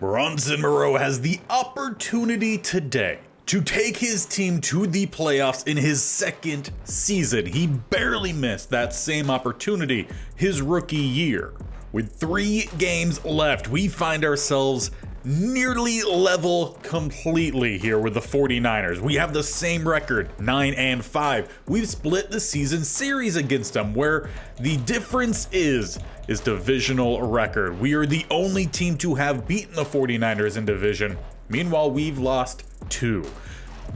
Bronson Moreau has the opportunity today to take his team to the playoffs in his second season. He barely missed that same opportunity his rookie year. With 3 games left, we find ourselves nearly level completely here with the 49ers. We have the same record, 9-5. We've split the season series against them, where the difference is divisional record. We are the only team to have beaten the 49ers in division. Meanwhile, we've lost 2.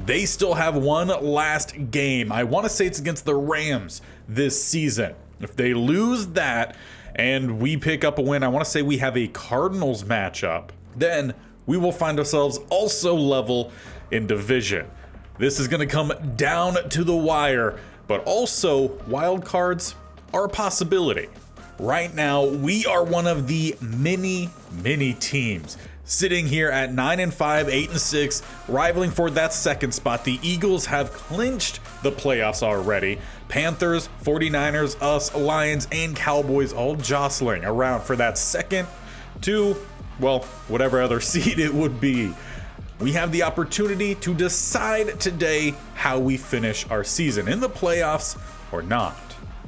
They still have one last game. I want to say it's against the Rams this season. If they lose that and we pick up a win, I want to say we have a Cardinals matchup. Then we will find ourselves also level in division. This is going to come down to the wire, but also wild cards are a possibility. Right now, we are one of the many teams sitting here at 9-5, 8-6, rivaling for that second spot. The Eagles have clinched the playoffs already. Panthers, 49ers, us, Lions, and Cowboys all jostling around for that second to, well, whatever other seed it would be. We have the opportunity to decide today how we finish our season, in the playoffs or not.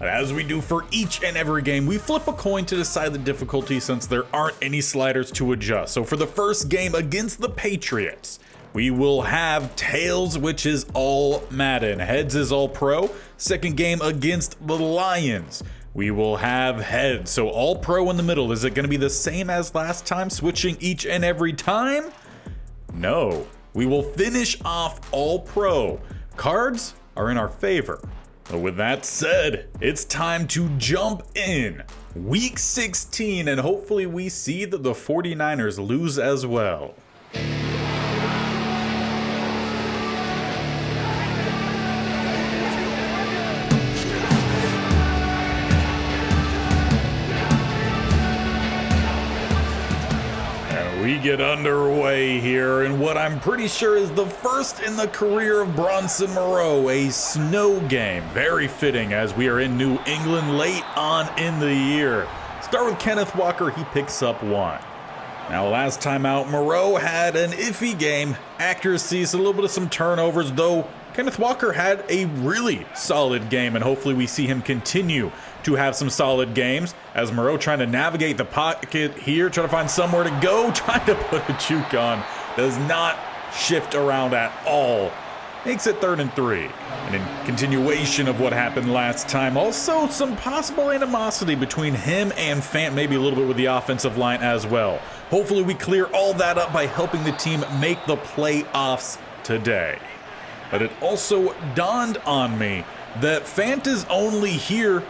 And as we do for each and every game, we flip a coin to decide the difficulty since there aren't any sliders to adjust. So for the first game against the Patriots, we will have tails, which is all Madden. Heads is all pro. Second game against the Lions, we will have heads. So all pro in the middle. Is it going to be the same as last time, switching each and every time? No. We will finish off all pro. Cards are in our favor. But with that said, it's time to jump in. Week 16, and hopefully we see that the 49ers lose as well. We get underway here in what I'm pretty sure is the first in the career of Bronson Moreau, a snow game. Very fitting as we are in New England late on in the year. Start with Kenneth Walker, he picks up 1. Now last time out, Moreau had an iffy game. Accuracy, a little bit of some turnovers, though Kenneth Walker had a really solid game, and hopefully we see him continue to have some solid games as Moreau trying to navigate the pocket here, trying to find somewhere to go, trying to put a juke on. Does not shift around at all. Makes it 3rd and 3. And in continuation of what happened last time, also some possible animosity between him and Fant, maybe a little bit with the offensive line as well. Hopefully we clear all that up by helping the team make the playoffs today. But it also dawned on me that Fant is only here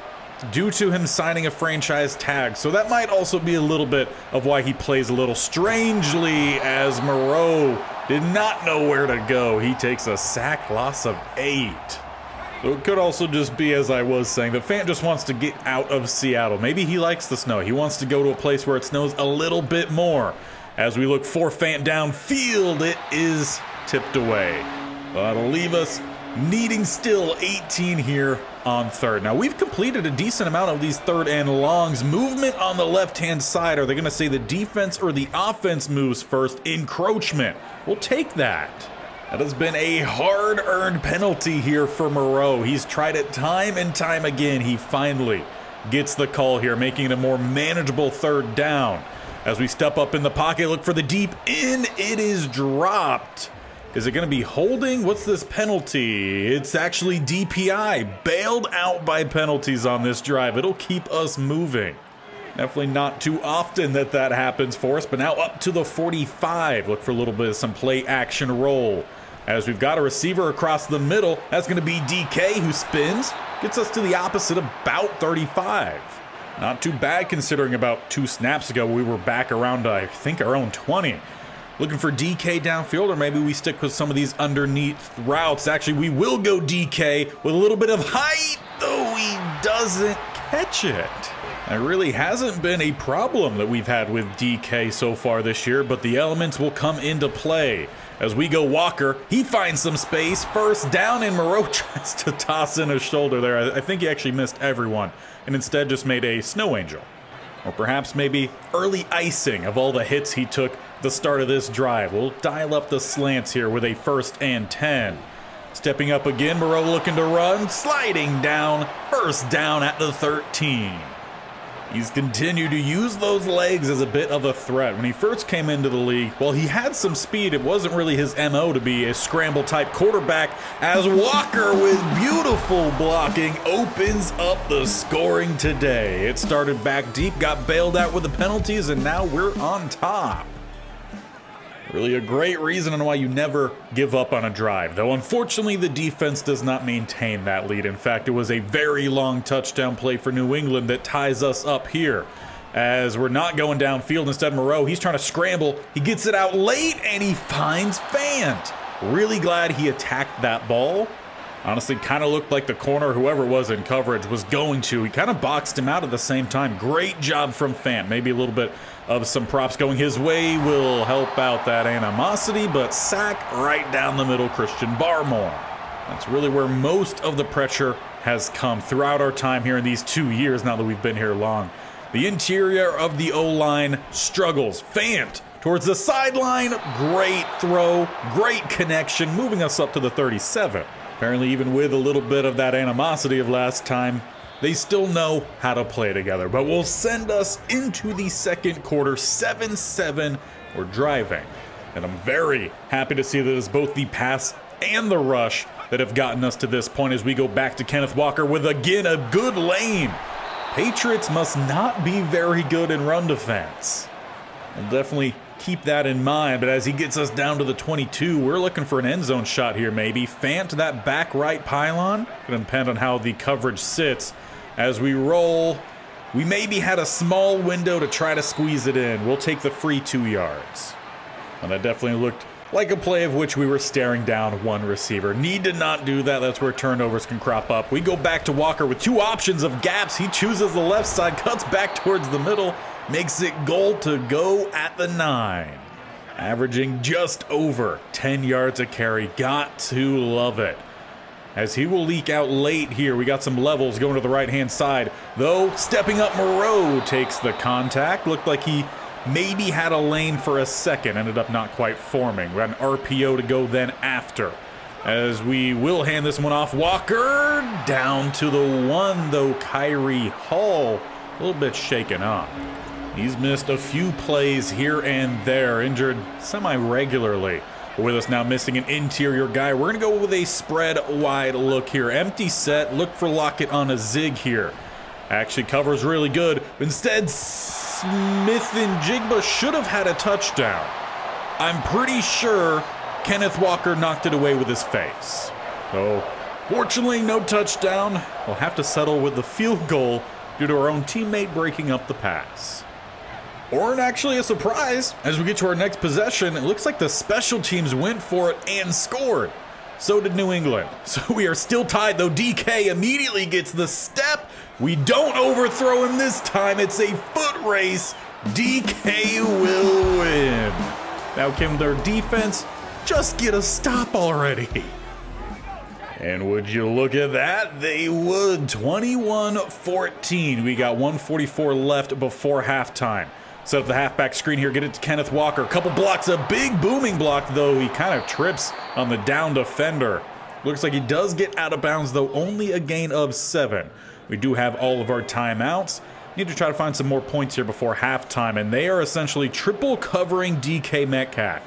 due to him signing a franchise tag. So that might also be a little bit of why he plays a little strangely, as Moreau did not know where to go. He takes a sack loss of 8. So it could also just be, as I was saying, that Fant just wants to get out of Seattle. Maybe he likes the snow. He wants to go to a place where it snows a little bit more. As we look for Fant downfield, it is tipped away. That'll leave us needing still 18 here on 3rd. Now we've completed a decent amount of these 3rd and longs. Movement on the left-hand side. Are they going to say the defense or the offense moves first? Encroachment. We'll take that. That has been a hard-earned penalty here for Moreau. He's tried it time and time again. He finally gets the call here, making it a more manageable 3rd down. As we step up in the pocket, look for the deep in. It is dropped. Is it going to be holding? What's this penalty? It's actually DPI. Bailed out by penalties on this drive. It'll keep us moving. Definitely not too often that happens for us, but now up to the 45. Look for a little bit of some play action roll. As we've got a receiver across the middle, that's going to be DK who spins. Gets us to the opposite, about 35. Not too bad considering about 2 snaps ago we were back around, I think, our own 20. Looking for DK downfield, or maybe we stick with some of these underneath routes. Actually, we will go DK with a little bit of height, though he doesn't catch it. It really hasn't been a problem that we've had with DK so far this year, but the elements will come into play. As we go Walker, he finds some space. First down, and Moreau tries to toss in a shoulder there. I think he actually missed everyone, and instead just made a snow angel. Or perhaps maybe early icing of all the hits he took the start of this drive. We'll dial up the slants here with a 1st and 10. Stepping up again, Moreau looking to run, sliding down, 1st down at the 13. He's continued to use those legs as a bit of a threat. When he first came into the league, well, he had some speed. It wasn't really his MO to be a scramble-type quarterback, as Walker, with beautiful blocking, opens up the scoring today. It started back deep, got bailed out with the penalties, and now we're on top. Really a great reason on why you never give up on a drive, though unfortunately the defense does not maintain that lead. In fact, it was a very long touchdown play for New England that ties us up here. As we're not going downfield, instead Moreau, he's trying to scramble, he gets it out late and he finds Fant. Really glad he attacked that ball. Honestly, kind of looked like the corner, whoever it was in coverage, was going to. He kind of boxed him out at the same time. Great job from Fant. Maybe a little bit of some props going his way will help out that animosity, but sack right down the middle, Christian Barmore. That's really where most of the pressure has come throughout our time here in these 2 years, now that we've been here long. The interior of the O-line struggles. Fant towards the sideline. Great throw, great connection, moving us up to the 37. Apparently, even with a little bit of that animosity of last time, they still know how to play together. But will send us into the second quarter, 7-7. We're driving. And I'm very happy to see that it's both the pass and the rush that have gotten us to this point as we go back to Kenneth Walker with, again, a good lane. Patriots must not be very good in run defense. We'll definitely keep that in mind, but as he gets us down to the 22, we're looking for an end zone shot here maybe. Fant to that back right pylon. Gonna depend on how the coverage sits. As we roll, we maybe had a small window to try to squeeze it in. We'll take the free 2 yards. And that definitely looked like a play of which we were staring down one receiver. Need to not do that. That's where turnovers can crop up. We go back to Walker with 2 options of gaps. He chooses the left side, cuts back towards the middle, makes it goal to go at the 9. Averaging just over 10 yards a carry. Got to love it. As he will leak out late here. We got some levels going to the right-hand side. Though, stepping up, Moreau takes the contact. Looked like he maybe had a lane for a second. Ended up not quite forming. We got an RPO to go then after. As we will hand this one off. Walker down to the 1, though. Kyrie Hall a little bit shaken up. He's missed a few plays here and there. Injured semi-regularly. With us now missing an interior guy. We're going to go with a spread wide look here. Empty set. Look for Lockett on a zig here. Actually covers really good. Instead, Smith and Jigba should have had a touchdown. I'm pretty sure Kenneth Walker knocked it away with his face. So, fortunately, no touchdown. We'll have to settle with the field goal due to our own teammate breaking up the pass. Or actually a surprise, as we get to our next possession, it looks like the special teams went for it and scored. So did New England. So we are still tied, though. DK immediately gets the step. We don't overthrow him this time. It's a foot race. DK will win. Now can their defense just get a stop already? And would you look at that? They would. 21-14. We got 1:44 left before halftime. Set up the halfback screen here, get it to Kenneth Walker. Couple blocks, a big booming block, though. He kind of trips on the down defender. Looks like he does get out of bounds, though, only a gain of 7. We do have all of our timeouts. Need to try to find some more points here before halftime, and they are essentially triple covering DK Metcalf.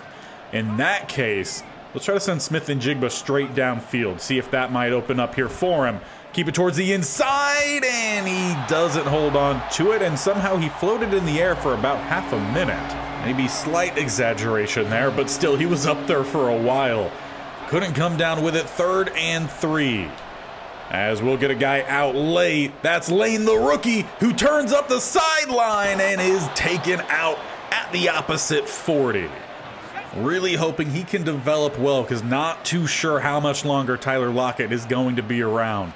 In that case, let's try to send Smith and Jigba straight downfield. See if that might open up here for him. Keep it towards the inside, and he doesn't hold on to it, and somehow he floated in the air for about half a minute. Maybe slight exaggeration there, but still, he was up there for a while. Couldn't come down with it. 3rd and 3. As we'll get a guy out late. That's Lane, the rookie, who turns up the sideline and is taken out at the opposite 40. Really hoping he can develop well, because not too sure how much longer Tyler Lockett is going to be around.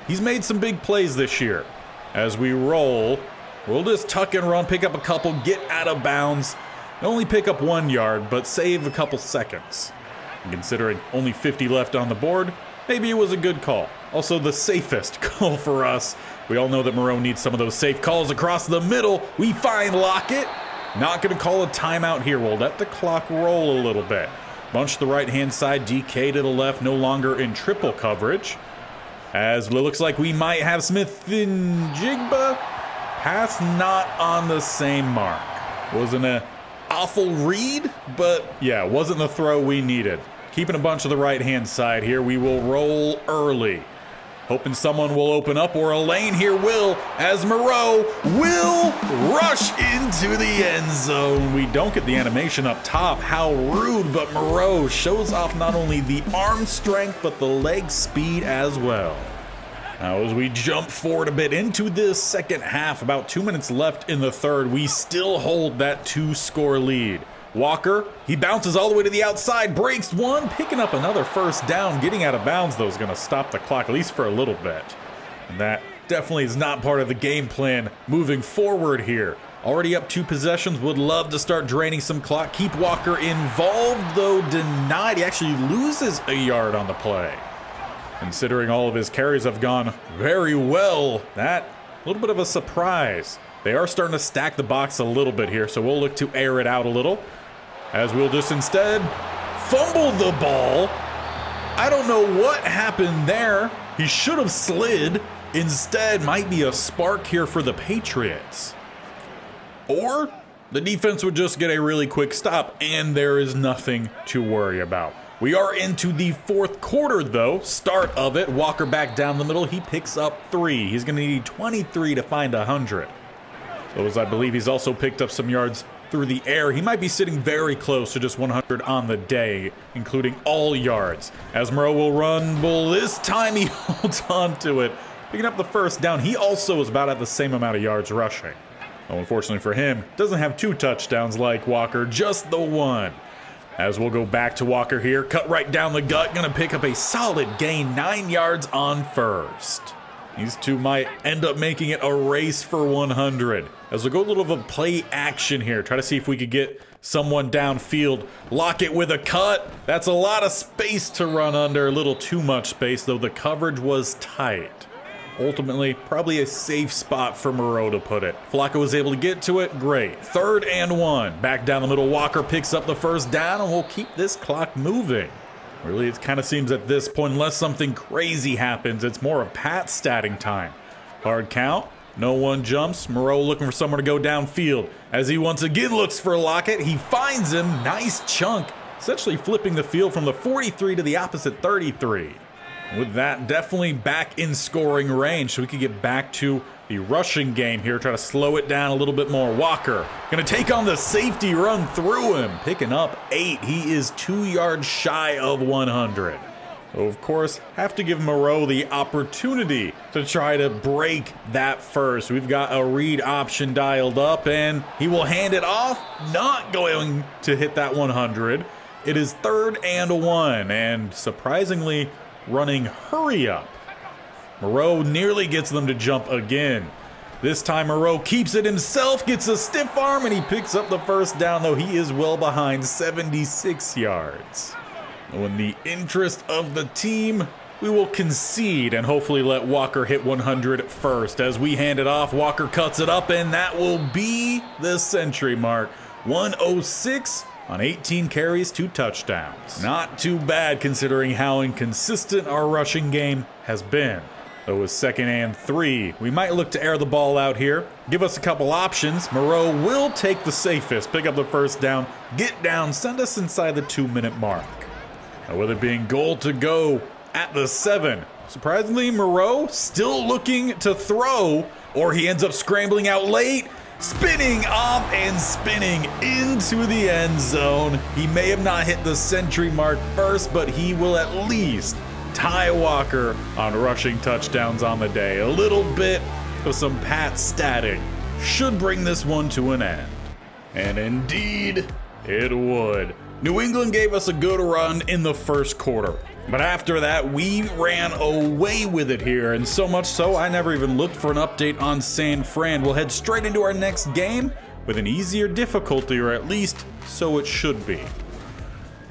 He's made some big plays this year. As we roll, we'll just tuck and run, pick up a couple, get out of bounds. Only pick up 1 yard, but save a couple seconds. And considering only 50 left on the board, maybe it was a good call. Also the safest call for us. We all know that Moreau needs some of those safe calls across the middle. We find Lockett. Not going to call a timeout here. We'll let the clock roll a little bit. Bunch to the right-hand side, DK to the left, no longer in triple coverage. As it looks like we might have Smith and Jigba. Pass not on the same mark. Wasn't an awful read, but yeah, wasn't the throw we needed. Keeping a bunch of the right-hand side here. We will roll early. Hoping someone will open up, or a lane here will, as Moreau will rush into the end zone. We don't get the animation up top. How rude, but Moreau shows off not only the arm strength, but the leg speed as well. Now as we jump forward a bit into this second half, about 2 minutes left in the third, we still hold that 2-score lead. Walker, he bounces all the way to the outside, breaks one, picking up another first down, getting out of bounds, though, is going to stop the clock, at least for a little bit. And that definitely is not part of the game plan moving forward here. Already up 2 possessions, would love to start draining some clock. Keep Walker involved, though denied. He actually loses a yard on the play. Considering all of his carries have gone very well, that a little bit of a surprise. They are starting to stack the box a little bit here, so we'll look to air it out a little. As we'll just instead fumble the ball. I don't know what happened there. He should have slid. Instead, might be a spark here for the Patriots. Or the defense would just get a really quick stop, and there is nothing to worry about. We are into the fourth quarter, though. Start of it. Walker back down the middle. He picks up 3. He's going to need 23 to find 100. Those, I believe, he's also picked up some yards through the air. He might be sitting very close to just 100 on the day, including all yards. As Moreau will run, well, this time he holds on to it, picking up the first down. He also is about at the same amount of yards rushing. Oh, unfortunately for him, doesn't have 2 touchdowns like Walker, just the 1. As we'll go back to Walker here, cut right down the gut, gonna pick up a solid gain, 9 yards on first. These two might end up making it a race for 100. As we'll go a little of a play action here. Try to see if we could get someone downfield. Lock it with a cut. That's a lot of space to run under. A little too much space, though the coverage was tight. Ultimately, probably a safe spot for Moreau to put it. Flacco was able to get to it. Great. 3rd and 1. Back down the middle. Walker picks up the first down, and we'll keep this clock moving. Really, it kind of seems at this point, unless something crazy happens, it's more of Pat statting time. Hard count. No one jumps. Moreau looking for someone to go downfield. As he once again looks for Lockett, he finds him. Nice chunk. Essentially flipping the field from the 43 to the opposite 33. With that, definitely back in scoring range, so we could get back to the rushing game here. Try to slow it down a little bit more. Walker gonna take on the safety run through him, picking up 8. He is 2 yards shy of 100. So of course, have to give Moreau the opportunity to try to break that first. We've got a read option dialed up, and he will hand it off. Not going to hit that 100. It is 3rd and 1, and surprisingly, running hurry up. Moreau nearly gets them to jump again. This time Moreau keeps it himself, gets a stiff arm, and he picks up the first down, though he is well behind, 76 yards. In the interest of the team, we will concede and hopefully let Walker hit 100 first. As we hand it off, Walker cuts it up, and that will be the century mark. 106 on 18 carries, 2 touchdowns. Not too bad considering how inconsistent our rushing game has been. Though with 2nd and 3, we might look to air the ball out here. Give us a couple options. Moreau will take the safest, pick up the first down, get down, send us inside the 2-minute mark. Now, with it being goal to go at the 7, surprisingly, Moreau still looking to throw, or he ends up scrambling out late. Spinning off and spinning into the end zone. He may have not hit the century mark first, but he will at least tie Walker on rushing touchdowns on the day. A little bit of some Pat statting should bring this one to an end. And indeed, it would. New England gave us a good run in the first quarter. But after that, we ran away with it here, and so much so I never even looked for an update on San Fran. We'll head straight into our next game with an easier difficulty, or at least so it should be.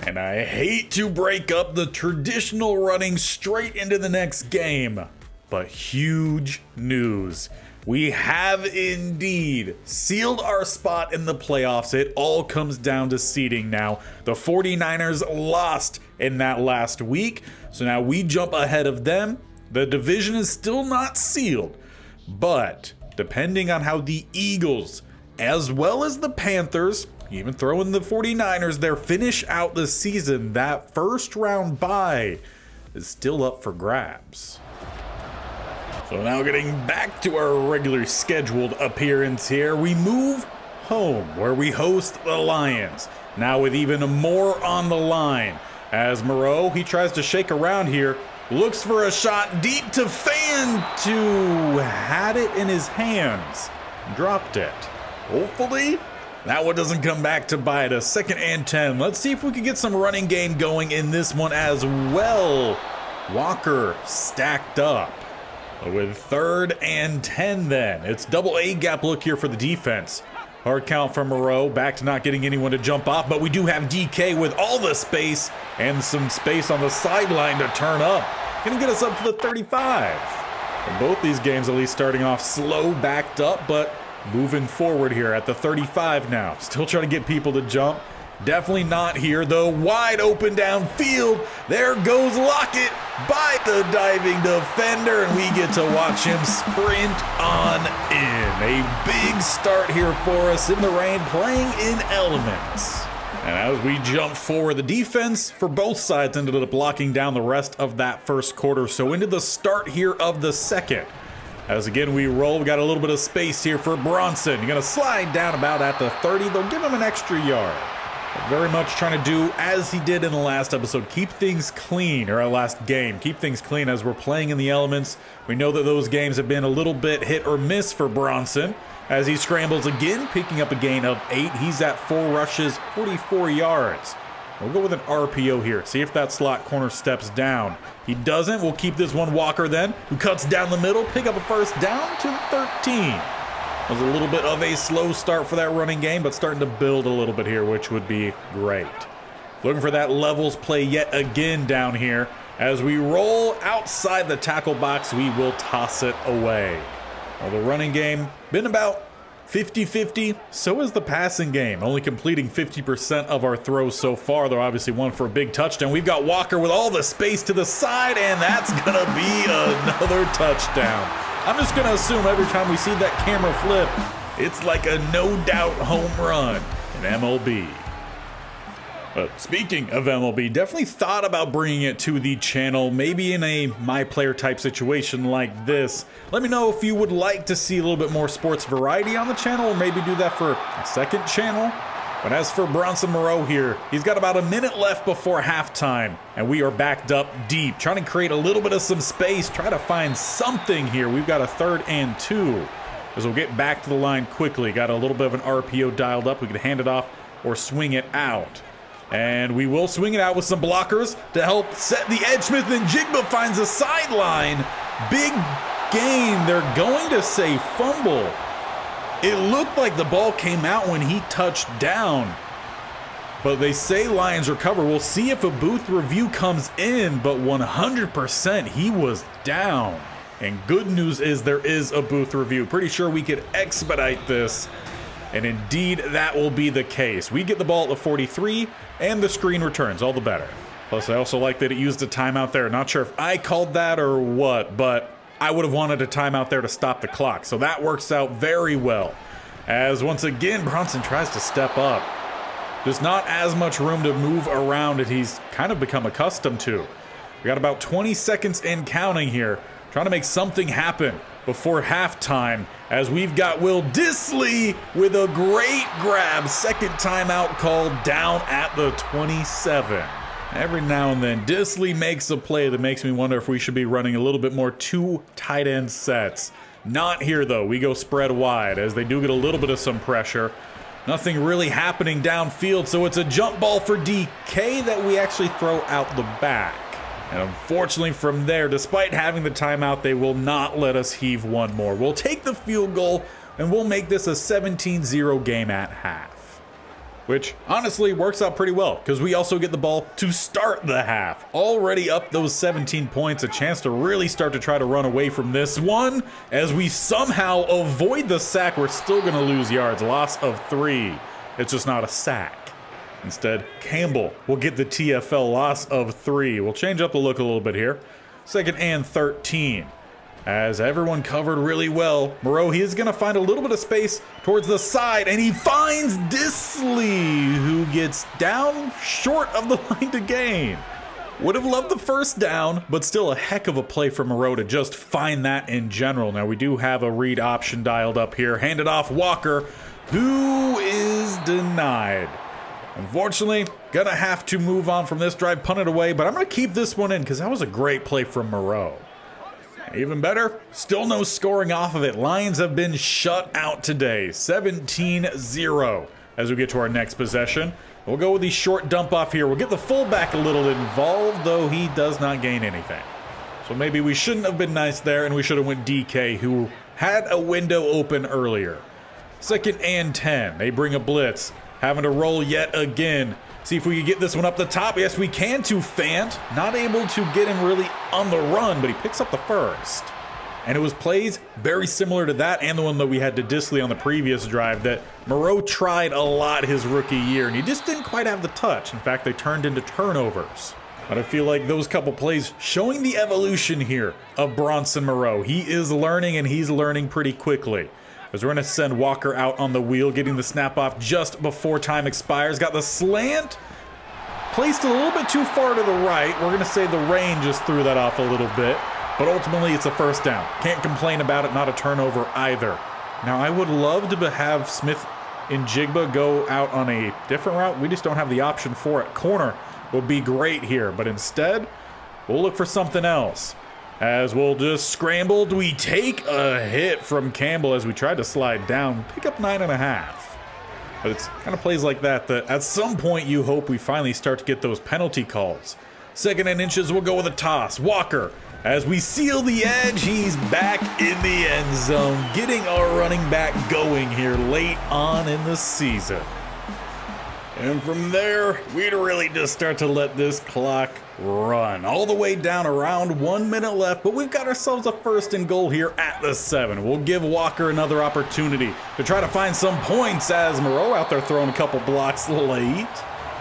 And I hate to break up the traditional running straight into the next game, but huge news. We have indeed sealed our spot in the playoffs. It all comes down to seeding now. The 49ers lost in that last week, so now we jump ahead of them. The division is still not sealed, but depending on how the Eagles, as well as the Panthers, even throw in the 49ers there, finish out the season, that first round bye is still up for grabs. So now getting back to our regularly scheduled appearance here, we move home where we host the Lions. Now with even more on the line, as Moreau, he tries to shake around here, looks for a shot deep to Fan, to had it in his hands, dropped it. Hopefully that one doesn't come back to bite us. 2nd and 10. Let's see if we can get some running game going in this one as well. Walker stacked up. With 3rd and 10 then. It's double A gap look here for the defense. Hard count from Moreau, back to not getting anyone to jump off, but we do have DK with all the space and some space on the sideline to turn up. Gonna get us up to the 35. And both these games at least starting off slow, backed up, but moving forward here at the 35 now. Still trying to get people to jump. Definitely not here, though. Wide open downfield. There goes Lockett by the diving defender, and we get to watch him sprint on in. A big start here for us in the rain, playing in elements. And as we jump forward, the defense for both sides ended up blocking down the rest of that first quarter. So into the start here of the second. As again we roll, we got a little bit of space here for Bronson. You're going to slide down about at the 30. They'll give him an extra yard. Very much trying to do as he did in the last episode, keep things clean, or our last game, keep things clean as we're playing in the elements. We know that those games have been a little bit hit or miss for Bronson as he scrambles again, picking up a gain of 8. He's at 4 rushes, 44 yards. We'll go with an RPO here, see if that slot corner steps down. He doesn't. We'll keep this one. Walker then, who cuts down the middle, pick up a first down to 13. Was a little bit of a slow start for that running game, but starting to build a little bit here, which would be great. Looking for that levels play yet again down here. As we roll outside the tackle box, we will toss it away. Well, the running game been about 50-50. So is the passing game, only completing 50% of our throws so far, though obviously one for a big touchdown. We've got Walker with all the space to the side, and that's gonna be another touchdown. I'm just going to assume every time we see that camera flip, it's like a no-doubt home run in MLB. But speaking of MLB, definitely thought about bringing it to the channel, maybe in a My Player type situation like this. Let me know if you would like to see a little bit more sports variety on the channel, or maybe do that for a second channel. But as for Bronson Moreau here, he's got about a minute left before halftime, and we are backed up deep, trying to create a little bit of some space, try to find something here. We've got a 3rd and 2, as we'll get back to the line quickly. Got a little bit of an RPO dialed up. We can hand it off or swing it out. And we will swing it out with some blockers to help set the edge. Smith and Jigba finds a sideline. Big gain. They're going to say fumble. It looked like the ball came out when he touched down, but they say Lions recover. We'll see if a booth review comes in, but 100% he was down. And good news is there is a booth review. Pretty sure we could expedite this, and indeed that will be the case. We get the ball at the 43, and the screen returns, all the better. Plus, I also like that it used a timeout there. Not sure if I called that or what, but I would have wanted a timeout there to stop the clock. So that works out very well. As once again, Bronson tries to step up. There's not as much room to move around as he's kind of become accustomed to. We got about 20 seconds and counting here. Trying to make something happen before halftime, as we've got Will Dissly with a great grab. 2nd timeout called down at the 27. Every now and then, Dissly makes a play that makes me wonder if we should be running a little bit more 2 tight end sets. Not here, though. We go spread wide, as they do get a little bit of some pressure. Nothing really happening downfield, so it's a jump ball for DK that we actually throw out the back. And unfortunately from there, despite having the timeout, they will not let us heave one more. We'll take the field goal, and we'll make this a 17-0 game at half. which honestly works out pretty well because we also get the ball to start the half. Already up those 17 points, a chance to really start to try to run away from this one. As we somehow avoid the sack, we're still going to lose yards. Loss of 3. It's just not a sack. Instead, Campbell will get the TFL, loss of 3. We'll change up the look a little bit here. 2nd and 13. As everyone covered really well, Moreau, he is going to find a little bit of space towards the side, and he finds Disley, who gets down short of the line to gain. Would have loved the first down, but still a heck of a play for Moreau to just find that in general. Now, we do have a read option dialed up here. Handed off Walker, who is denied. Unfortunately, gonna have to move on from this drive, punt it away, but I'm gonna keep this one in because that was a great play from Moreau. Even better, still no scoring off of it. Lions have been shut out today, 17-0. As we get to our next possession, we'll go with the short dump off here. We'll get the fullback a little involved, though he does not gain anything. So maybe we shouldn't have been nice there, and we should have went DK, who had a window open earlier. 2nd and 10. They bring a blitz, having to roll yet again. See if we can get this one up the top. Yes, we can to Fant. Not able to get him really on the run, but he picks up the first. And it was plays very similar to that and the one that we had to Disley on the previous drive that Moreau tried a lot his rookie year, and he just didn't quite have the touch. In fact, they turned into turnovers. But I feel like those couple plays showing the evolution here of Bronson Moreau. He is learning, and he's learning pretty quickly. As we're going to send Walker out on the wheel, getting the snap off just before time expires. Got the slant placed a little bit too far to the right. We're going to say the rain just threw that off a little bit, but ultimately it's a first down. Can't complain about it, not a turnover either. Now, I would love to have Smith and Jigba go out on a different route. We just don't have the option for it. Corner would be great here, but instead, we'll look for something else. As we'll just scramble, we take a hit from Campbell as we tried to slide down, pick up 9.5. But it's kind of plays like that at some point you hope we finally start to get those penalty calls. 2nd and inches, we'll go with a toss. Walker, as we seal the edge, he's back in the end zone, getting our running back going here late on in the season. And from there, we'd really just start to let this clock run all the way down around 1 minute left, but we've got ourselves a 1st and goal here at the 7. We'll give Walker another opportunity to try to find some points as Moreau out there throwing a couple blocks late.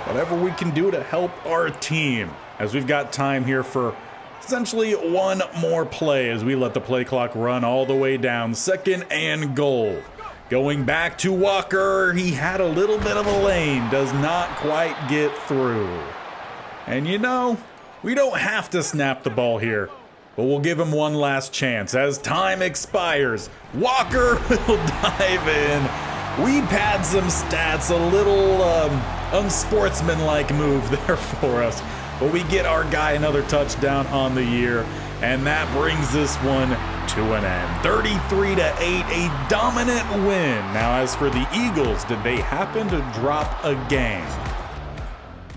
Whatever we can do to help our team, as we've got time here for essentially one more play as we let the play clock run all the way down. 2nd and goal. Going back to Walker, he had a little bit of a lane, does not quite get through. And you know, we don't have to snap the ball here, but we'll give him one last chance. As time expires, Walker will dive in. We pad some stats, a little unsportsmanlike move there for us. But we get our guy another touchdown on the year, and that brings this one to an end. 33-8, a dominant win. Now, as for the Eagles, did they happen to drop a game?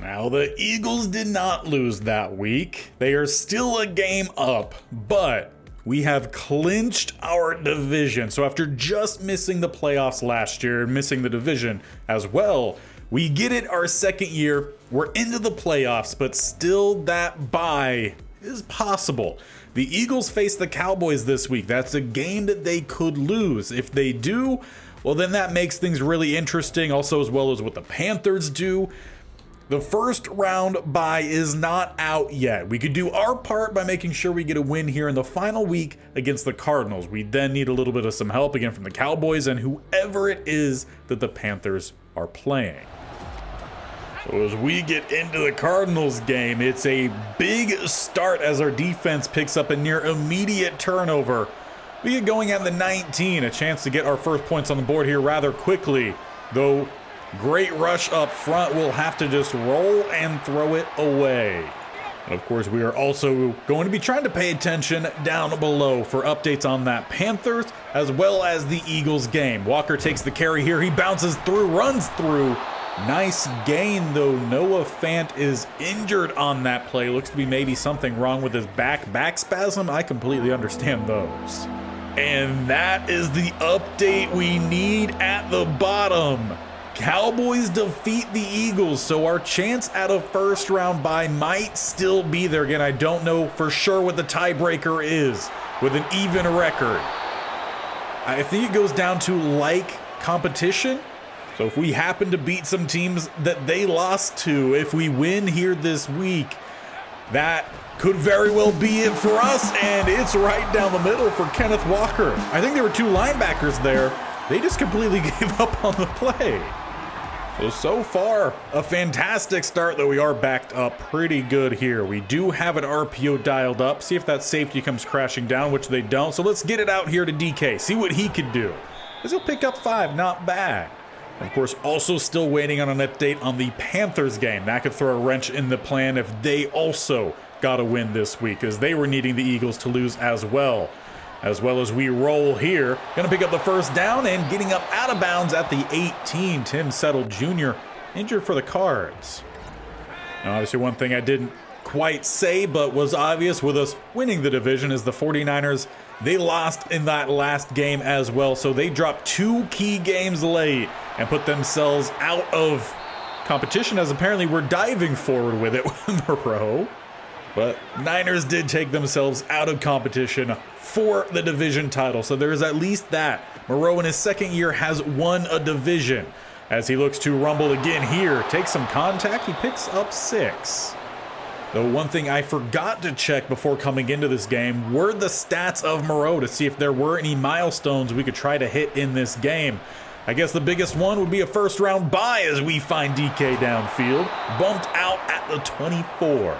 Now, the Eagles did not lose that week. They are still a game up, but we have clinched our division. So after just missing the playoffs last year, missing the division as well, we get it our 2nd year. We're into the playoffs, but still that bye is possible. The Eagles face the Cowboys this week. That's a game that they could lose. If they do, well, then that makes things really interesting, also as well as what the Panthers do. The first round bye is not out yet. We could do our part by making sure we get a win here in the final week against the Cardinals. We then need a little bit of some help again from the Cowboys and whoever it is that the Panthers are playing. So as we get into the Cardinals game, it's a big start as our defense picks up a near immediate turnover. We get going at the 19, a chance to get our first points on the board here rather quickly, though great rush up front. We'll have to just roll and throw it away. And of course, we are also going to be trying to pay attention down below for updates on that Panthers as well as the Eagles game. Walker takes the carry here. He bounces through, runs through. Nice gain, though. Noah Fant is injured on that play. Looks to be maybe something wrong with his back spasm. I completely understand those. And that is the update we need at the bottom. Cowboys defeat the Eagles, so our chance at a first round bye might still be there. Again, I don't know for sure what the tiebreaker is with an even record. I think it goes down to like competition. So if we happen to beat some teams that they lost to, if we win here this week, that could very well be it for us, and it's right down the middle for Kenneth Walker. I think there were two linebackers there. They just completely gave up on the play. So far, a fantastic start, though we are backed up pretty good here. We do have an RPO dialed up. See if that safety comes crashing down, which they don't. So let's get it out here to DK, see what he could do. Because he'll pick up 5, not bad. Of course, also still waiting on an update on the Panthers game. That could throw a wrench in the plan if they also got a win this week, as they were needing the Eagles to lose as well. As we roll here. Gonna pick up the first down and getting up out of bounds at the 18. Tim Settle Jr. injured for the Cards. Now, obviously one thing I didn't quite say, but was obvious with us winning the division, is the 49ers. They lost in that last game as well, so they dropped 2 key games late and put themselves out of competition, as apparently we're diving forward with it with Moreau. But Niners did take themselves out of competition for the division title, so there's at least that. Moreau in his second year has won a division. As he looks to rumble again here, takes some contact, he picks up 6. Though one thing I forgot to check before coming into this game were the stats of Moreau to see if there were any milestones we could try to hit in this game. I guess the biggest one would be a first round bye as we find DK downfield, bumped out at the 24.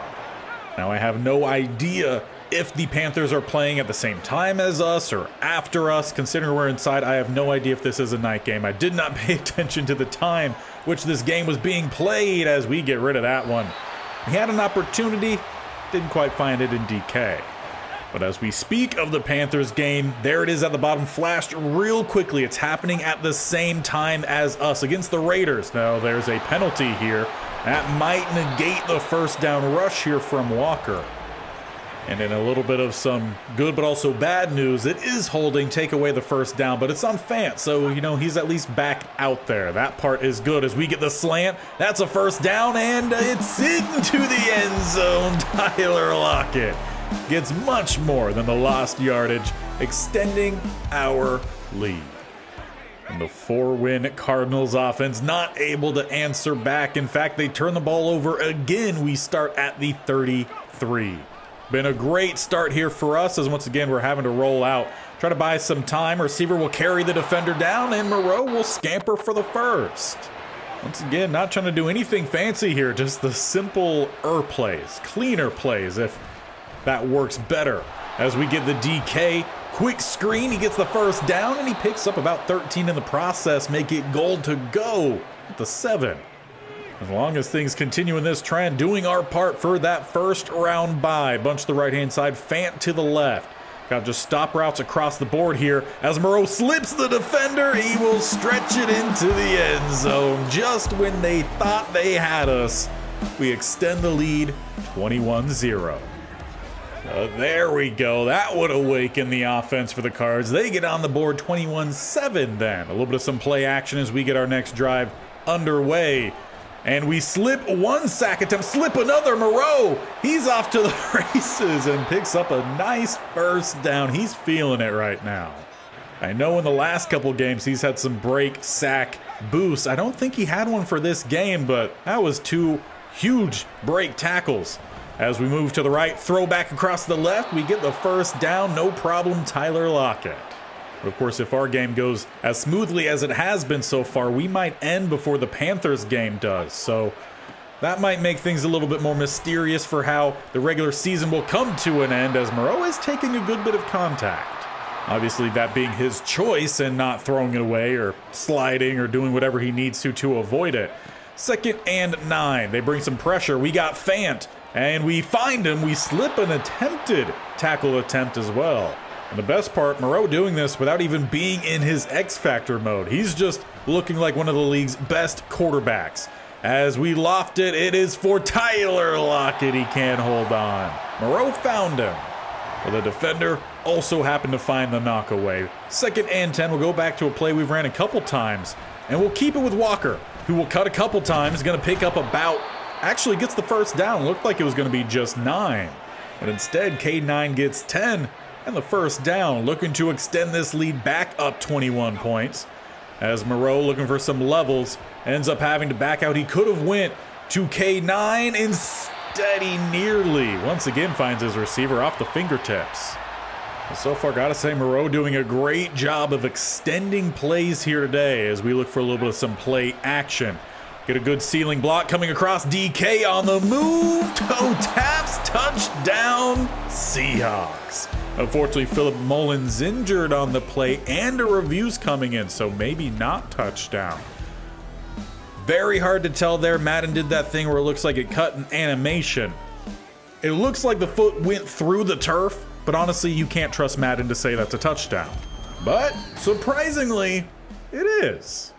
Now I have no idea if the Panthers are playing at the same time as us or after us. Considering we're inside, I have no idea if this is a night game. I did not pay attention to the time which this game was being played as we get rid of that one. He had an opportunity, didn't quite find it in DK. But as we speak of the Panthers game, there it is at the bottom, flashed real quickly. It's happening at the same time as us against the Raiders. Now there's a penalty here. That might negate the first down rush here from Walker. And in a little bit of some good but also bad news, it is holding, take away the first down, but it's on Fant, so, he's at least back out there. That part is good as we get the slant. That's a first down, and it's into the end zone. Tyler Lockett gets much more than the lost yardage, extending our lead. And the 4-win Cardinals offense not able to answer back. In fact, they turn the ball over again. We start at the 33. Been a great start here for us, as once again we're having to roll out. Try to buy some time. Receiver will carry the defender down, and Moreau will scamper for the first. Once again, not trying to do anything fancy here, just the simpler plays, cleaner plays, if that works better. As we get the DK, quick screen, he gets the first down, and he picks up about 13 in the process, make it goal to go at the 7. As long as things continue in this trend, doing our part for that first round bye. Bunch to the right-hand side, Fant to the left. Got just stop routes across the board here. As Moreau slips the defender, he will stretch it into the end zone. Just when they thought they had us, we extend the lead 21-0. There we go. That would awaken the offense for the Cards. They get on the board 21-7 then. A little bit of some play action as we get our next drive underway. And we slip one sack attempt, slip another. Moreau, he's off to the races and picks up a nice first down. He's feeling it right now. I know in the last couple games he's had some break sack boosts. I don't think he had one for this game, but that was 2 huge break tackles. As we move to the right, throw back across the left, we get the first down, no problem, Tyler Lockett. Of course, if our game goes as smoothly as it has been so far, we might end before the Panthers game does. So that might make things a little bit more mysterious for how the regular season will come to an end, as Moreau is taking a good bit of contact. Obviously, that being his choice and not throwing it away or sliding or doing whatever he needs to avoid it. 2nd and 9. They bring some pressure. We got Fant, and we find him. We slip an attempted tackle attempt as well. And the best part, Moreau doing this without even being in his X-Factor mode. He's just looking like one of the league's best quarterbacks. As we loft it, it is for Tyler Lockett. He can't hold on. Moreau found him. Well, the defender also happened to find the knockaway. 2nd and 10. We'll go back to a play we've ran a couple times And we'll keep it with Walker, who will cut a couple times, going to pick up about, actually gets the first down. Looked like it was going to be just 9. But instead, K9 gets 10 and the first down, looking to extend this lead back up 21 points. As Moreau, looking for some levels, ends up having to back out. He could have went to K9. Instead, he nearly, once again, finds his receiver off the fingertips. So far, gotta say, Moreau doing a great job of extending plays here today as we look for a little bit of some play action. Get a good ceiling block coming across. DK on the move. Toe taps. Touchdown, Seahawks. Unfortunately, Philip Mullins injured on the play and a review's coming in, so maybe not touchdown. Very hard to tell there. Madden did that thing where it looks like it cut an animation. It looks like the foot went through the turf, but honestly, you can't trust Madden to say that's a touchdown. But surprisingly, it is.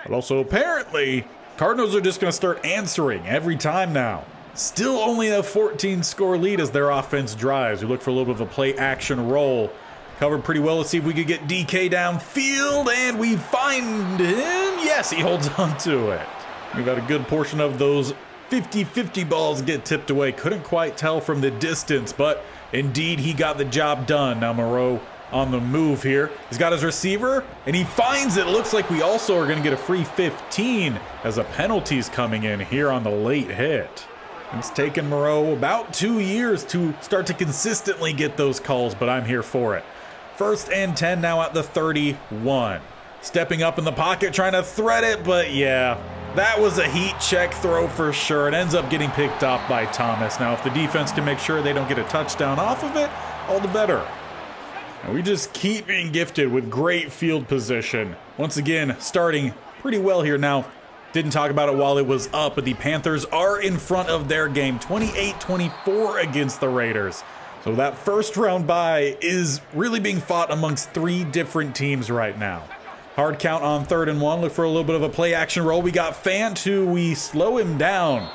But also apparently, Cardinals are just going to start answering every time now. Still only a 14-score lead as their offense drives. We look for a little bit of a play-action roll. Covered pretty well. Let's see if we could get DK downfield, and we find him. Yes, he holds on to it. We've had a good portion of those 50-50 balls get tipped away. Couldn't quite tell from the distance, but indeed he got the job done. Now Moreau on the move here. He's got his receiver, and he finds it. Looks like we also are going to get a free 15 as a penalty's coming in here on the late hit. It's taken Moreau about 2 years to start to consistently get those calls, but I'm here for it. 1st and 10 now at the 31. Stepping up in the pocket, trying to thread it, but yeah, that was a heat check throw for sure. It ends up getting picked off by Thomas. Now, if the defense can make sure they don't get a touchdown off of it, all the better. And we just keep being gifted with great field position. Once again, starting pretty well here now. Didn't talk about it while it was up, but the Panthers are in front of their game, 28-24 against the Raiders. So that first round bye is really being fought amongst 3 different teams right now. Hard count on 3rd and 1. Look for a little bit of a play action roll. We got Fant, who we slow him down.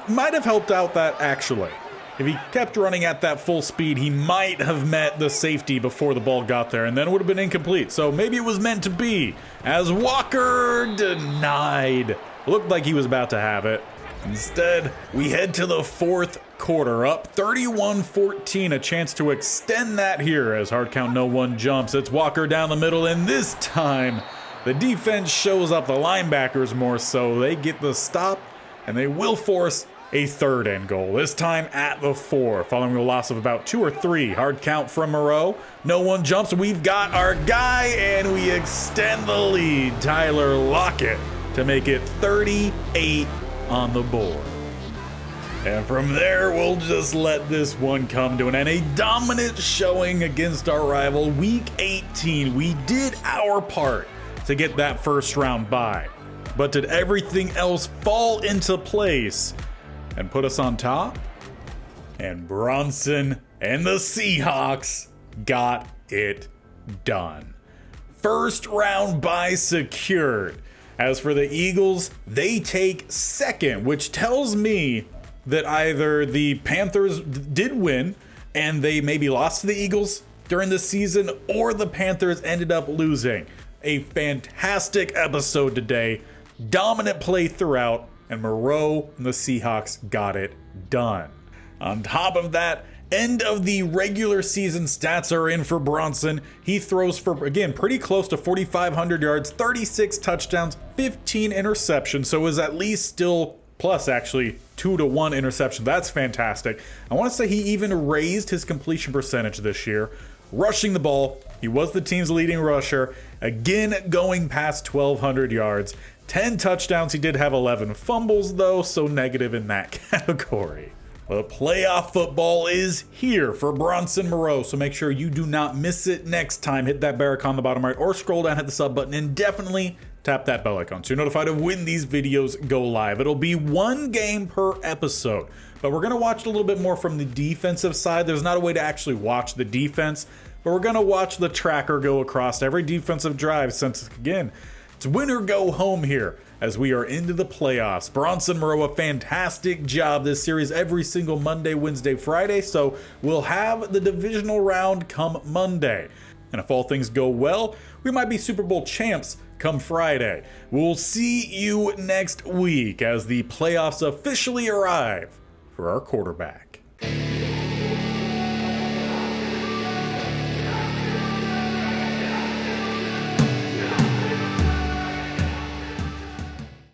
Might have helped out that actually. If he kept running at that full speed, he might have met the safety before the ball got there, and then it would have been incomplete. So maybe it was meant to be, as Walker denied. Looked like he was about to have it. Instead, we head to the 4th quarter, up 31-14, a chance to extend that here as hard count no one jumps. It's Walker down the middle, and this time the defense shows up, the linebackers more so. They get the stop, and they will force a 3rd and goal, this time at the 4, following a loss of about 2 or 3. Hard count from Moreau. No one jumps. We've got our guy, and we extend the lead. Tyler Lockett to make it 38 on the board. And from there, we'll just let this one come to an end. A dominant showing against our rival. Week 18, we did our part to get that first round bye. But did everything else fall into place and put us on top? And Bronson and the Seahawks got it done. First round bye secured. As for the Eagles, they take 2nd, which tells me that either the Panthers did win and they maybe lost to the Eagles during the season, or the Panthers ended up losing. A fantastic episode today. Dominant play throughout, and Moreau and the Seahawks got it done. On top of that, end of the regular season stats are in for Bronson. He throws for, again, pretty close to 4,500 yards, 36 touchdowns, 15 interceptions, so is at least still plus actually 2-to-1 interception. That's fantastic. I want to say he even raised his completion percentage this year. Rushing the ball, he was the team's leading rusher, again going past 1,200 yards. 10 touchdowns. He did have 11 fumbles though, so negative in that category. Well, playoff football is here for Bronson Moreau, so make sure you do not miss it next time. Hit that bell icon on the bottom right, or scroll down, hit the sub button, and definitely tap that bell icon so you're notified of when these videos go live. It'll be 1 game per episode, but we're going to watch a little bit more from the defensive side. There's not a way to actually watch the defense, but we're going to watch the tracker go across every defensive drive since, again, it's win or go home here as we are into the playoffs. Bronson Moreau, a fantastic job this series every single Monday, Wednesday, Friday, so we'll have the divisional round come Monday. And if all things go well, we might be Super Bowl champs come Friday. We'll see you next week as the playoffs officially arrive for our quarterback.